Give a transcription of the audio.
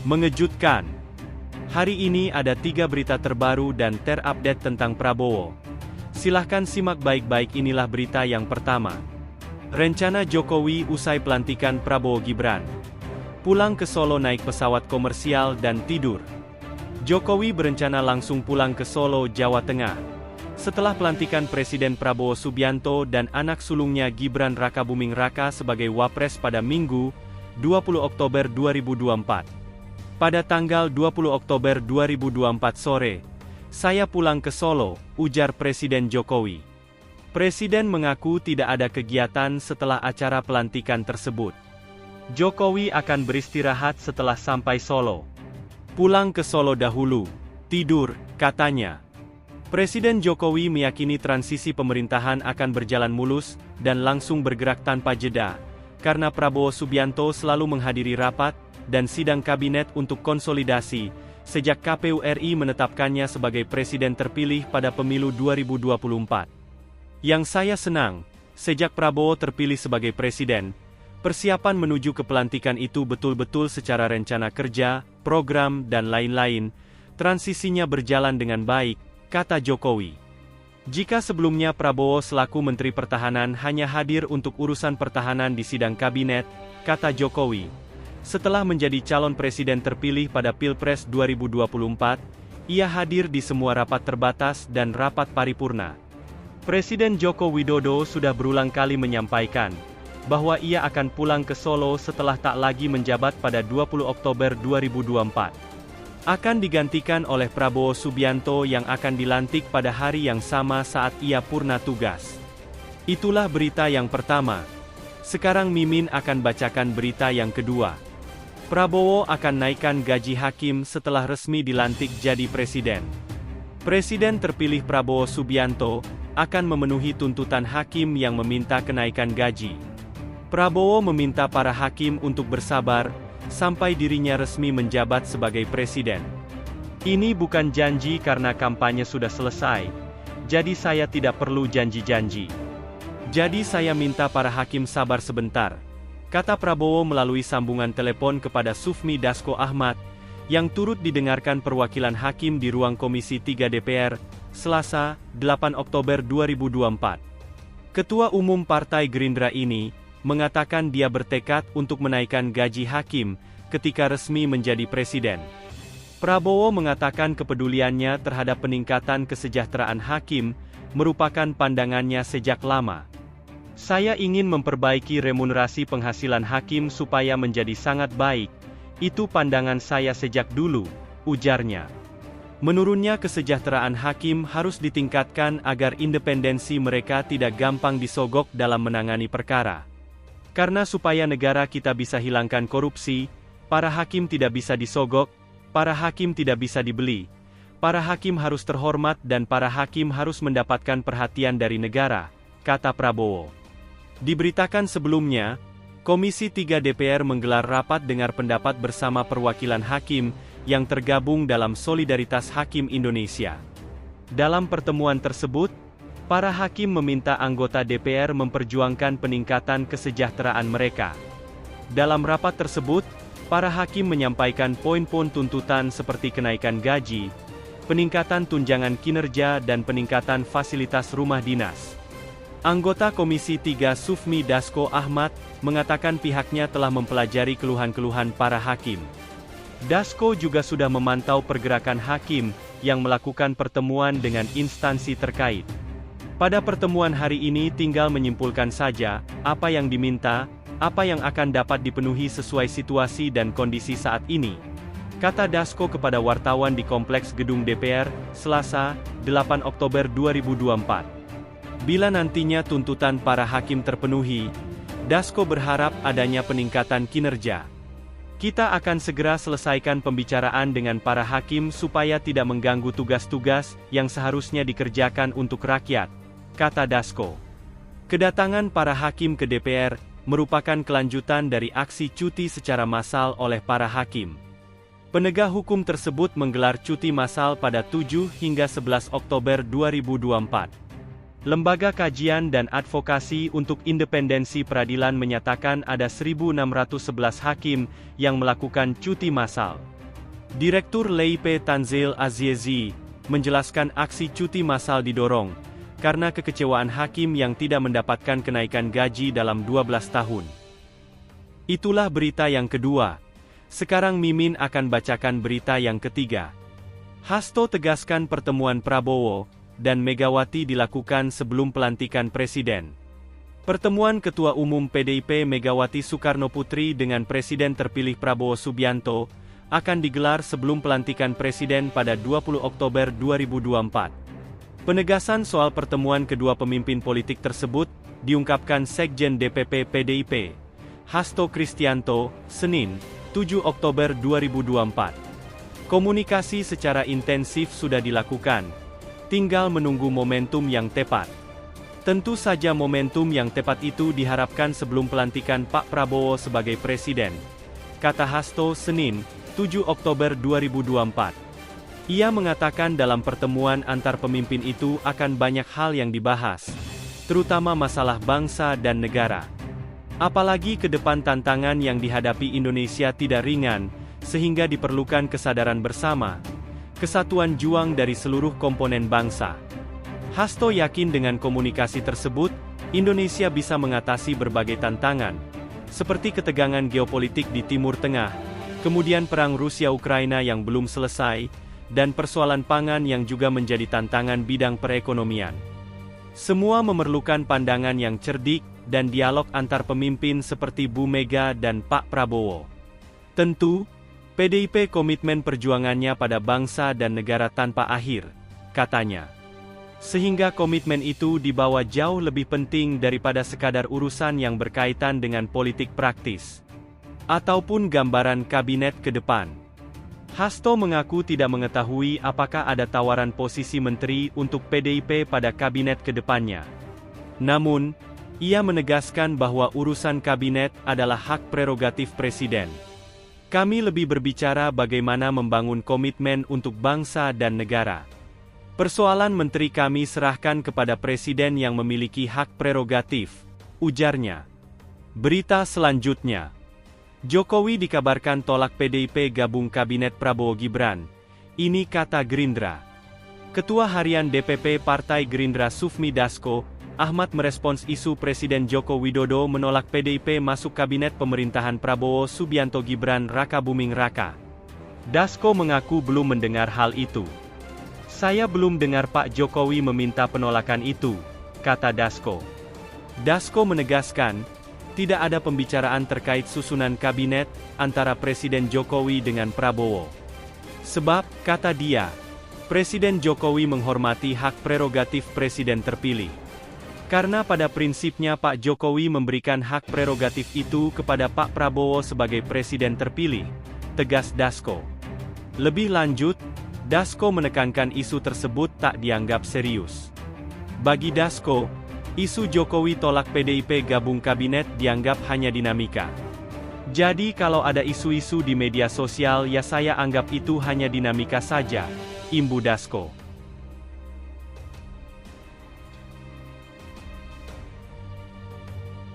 Mengejutkan. Hari ini ada 3 berita terbaru dan terupdate tentang Prabowo. Silahkan simak baik-baik, inilah berita yang pertama. Rencana Jokowi usai pelantikan Prabowo Gibran. Pulang ke Solo naik pesawat komersial dan tidur. Jokowi berencana langsung pulang ke Solo, Jawa Tengah. Setelah pelantikan Presiden Prabowo Subianto dan anak sulungnya Gibran Rakabuming Raka sebagai Wapres pada Minggu, 20 Oktober 2024. Pada tanggal 20 Oktober 2024 sore, saya pulang ke Solo, ujar Presiden Jokowi. Presiden mengaku tidak ada kegiatan setelah acara pelantikan tersebut. Jokowi akan beristirahat setelah sampai Solo. Pulang ke Solo dahulu, tidur, katanya. Presiden Jokowi meyakini transisi pemerintahan akan berjalan mulus dan langsung bergerak tanpa jeda, karena Prabowo Subianto selalu menghadiri rapat dan sidang kabinet untuk konsolidasi, sejak KPU RI menetapkannya sebagai presiden terpilih pada pemilu 2024. Yang saya senang, sejak Prabowo terpilih sebagai presiden, persiapan menuju ke pelantikan itu betul-betul secara rencana kerja, program, dan lain-lain, transisinya berjalan dengan baik, kata Jokowi. Jika sebelumnya Prabowo selaku Menteri Pertahanan hanya hadir untuk urusan pertahanan di sidang kabinet, kata Jokowi, setelah menjadi calon presiden terpilih pada Pilpres 2024, ia hadir di semua rapat terbatas dan rapat paripurna. Presiden Joko Widodo sudah berulang kali menyampaikan bahwa ia akan pulang ke Solo setelah tak lagi menjabat pada 20 Oktober 2024. Akan digantikan oleh Prabowo Subianto yang akan dilantik pada hari yang sama saat ia purna tugas. Itulah berita yang pertama. Sekarang Mimin akan bacakan berita yang kedua. Prabowo akan naikkan gaji hakim setelah resmi dilantik jadi presiden. Presiden terpilih Prabowo Subianto akan memenuhi tuntutan hakim yang meminta kenaikan gaji. Prabowo meminta para hakim untuk bersabar sampai dirinya resmi menjabat sebagai presiden. Ini bukan janji karena kampanye sudah selesai, jadi saya tidak perlu janji-janji. Jadi saya minta para hakim sabar sebentar, kata Prabowo melalui sambungan telepon kepada Sufmi Dasko Ahmad, yang turut didengarkan perwakilan hakim di ruang Komisi 3 DPR, Selasa, 8 Oktober 2024. Ketua Umum Partai Gerindra ini mengatakan dia bertekad untuk menaikkan gaji hakim ketika resmi menjadi presiden. Prabowo mengatakan kepeduliannya terhadap peningkatan kesejahteraan hakim merupakan pandangannya sejak lama. Saya ingin memperbaiki remunerasi penghasilan hakim supaya menjadi sangat baik, itu pandangan saya sejak dulu, ujarnya. Menurunnya kesejahteraan hakim harus ditingkatkan agar independensi mereka tidak gampang disogok dalam menangani perkara. Karena supaya negara kita bisa hilangkan korupsi, para hakim tidak bisa disogok, para hakim tidak bisa dibeli, para hakim harus terhormat dan para hakim harus mendapatkan perhatian dari negara, kata Prabowo. Diberitakan sebelumnya, Komisi 3 DPR menggelar rapat dengar pendapat bersama perwakilan hakim yang tergabung dalam Solidaritas Hakim Indonesia. Dalam pertemuan tersebut, para hakim meminta anggota DPR memperjuangkan peningkatan kesejahteraan mereka. Dalam rapat tersebut, para hakim menyampaikan poin-poin tuntutan seperti kenaikan gaji, peningkatan tunjangan kinerja dan peningkatan fasilitas rumah dinas. Anggota Komisi 3 Sufmi Dasko Ahmad mengatakan pihaknya telah mempelajari keluhan-keluhan para hakim. Dasko juga sudah memantau pergerakan hakim yang melakukan pertemuan dengan instansi terkait. Pada pertemuan hari ini tinggal menyimpulkan saja apa yang diminta, apa yang akan dapat dipenuhi sesuai situasi dan kondisi saat ini, kata Dasko kepada wartawan di Kompleks Gedung DPR, Selasa, 8 Oktober 2024. Bila nantinya tuntutan para hakim terpenuhi, Dasko berharap adanya peningkatan kinerja. Kita akan segera selesaikan pembicaraan dengan para hakim supaya tidak mengganggu tugas-tugas yang seharusnya dikerjakan untuk rakyat, kata Dasko. Kedatangan para hakim ke DPR merupakan kelanjutan dari aksi cuti secara massal oleh para hakim. Penegak hukum tersebut menggelar cuti massal pada 7 hingga 11 Oktober 2024. Lembaga Kajian dan Advokasi untuk Independensi Peradilan menyatakan ada 1.611 hakim yang melakukan cuti massal. Direktur LIP Tanzil Azizi menjelaskan aksi cuti massal didorong karena kekecewaan hakim yang tidak mendapatkan kenaikan gaji dalam 12 tahun. Itulah berita yang kedua. Sekarang Mimin akan bacakan berita yang ketiga. Hasto tegaskan pertemuan Prabowo dan Megawati dilakukan sebelum pelantikan presiden. Pertemuan Ketua Umum PDIP Megawati Soekarnoputri dengan Presiden terpilih Prabowo Subianto akan digelar sebelum pelantikan presiden pada 20 Oktober 2024. Penegasan soal pertemuan kedua pemimpin politik tersebut diungkapkan Sekjen DPP PDIP, Hasto Kristianto, Senin, 7 Oktober 2024. Komunikasi secara intensif sudah dilakukan, tinggal menunggu momentum yang tepat. Tentu saja momentum yang tepat itu diharapkan sebelum pelantikan Pak Prabowo sebagai presiden, kata Hasto Senin, 7 Oktober 2024. Ia mengatakan dalam pertemuan antar pemimpin itu akan banyak hal yang dibahas, terutama masalah bangsa dan negara. Apalagi ke depan tantangan yang dihadapi Indonesia tidak ringan, sehingga diperlukan kesadaran bersama, kesatuan juang dari seluruh komponen bangsa. Hasto yakin dengan komunikasi tersebut, Indonesia bisa mengatasi berbagai tantangan, seperti ketegangan geopolitik di Timur Tengah, kemudian perang Rusia-Ukraina yang belum selesai, dan persoalan pangan yang juga menjadi tantangan bidang perekonomian. Semua memerlukan pandangan yang cerdik, dan dialog antar pemimpin seperti Bu Mega dan Pak Prabowo. Tentu, PDIP komitmen perjuangannya pada bangsa dan negara tanpa akhir, katanya. Sehingga komitmen itu dibawa jauh lebih penting daripada sekadar urusan yang berkaitan dengan politik praktis, ataupun gambaran kabinet ke depan. Hasto mengaku tidak mengetahui apakah ada tawaran posisi menteri untuk PDIP pada kabinet ke depannya. Namun, ia menegaskan bahwa urusan kabinet adalah hak prerogatif presiden. Kami lebih berbicara bagaimana membangun komitmen untuk bangsa dan negara. Persoalan menteri kami serahkan kepada presiden yang memiliki hak prerogatif, ujarnya. Berita selanjutnya. Jokowi dikabarkan tolak PDIP gabung kabinet Prabowo Gibran. Ini kata Gerindra. Ketua Harian DPP Partai Gerindra Sufmi Dasko, Ahmad merespons isu Presiden Joko Widodo menolak PDIP masuk kabinet pemerintahan Prabowo Subianto Gibran Raka Buming Raka. Dasko mengaku belum mendengar hal itu. Saya belum dengar Pak Jokowi meminta penolakan itu, kata Dasko. Dasko menegaskan, tidak ada pembicaraan terkait susunan kabinet antara Presiden Jokowi dengan Prabowo. Sebab, kata dia, Presiden Jokowi menghormati hak prerogatif presiden terpilih. Karena pada prinsipnya Pak Jokowi memberikan hak prerogatif itu kepada Pak Prabowo sebagai presiden terpilih, tegas Dasko. Lebih lanjut, Dasko menekankan isu tersebut tak dianggap serius. Bagi Dasko, isu Jokowi tolak PDIP gabung kabinet dianggap hanya dinamika. Jadi kalau ada isu-isu di media sosial ya saya anggap itu hanya dinamika saja, imbu Dasko.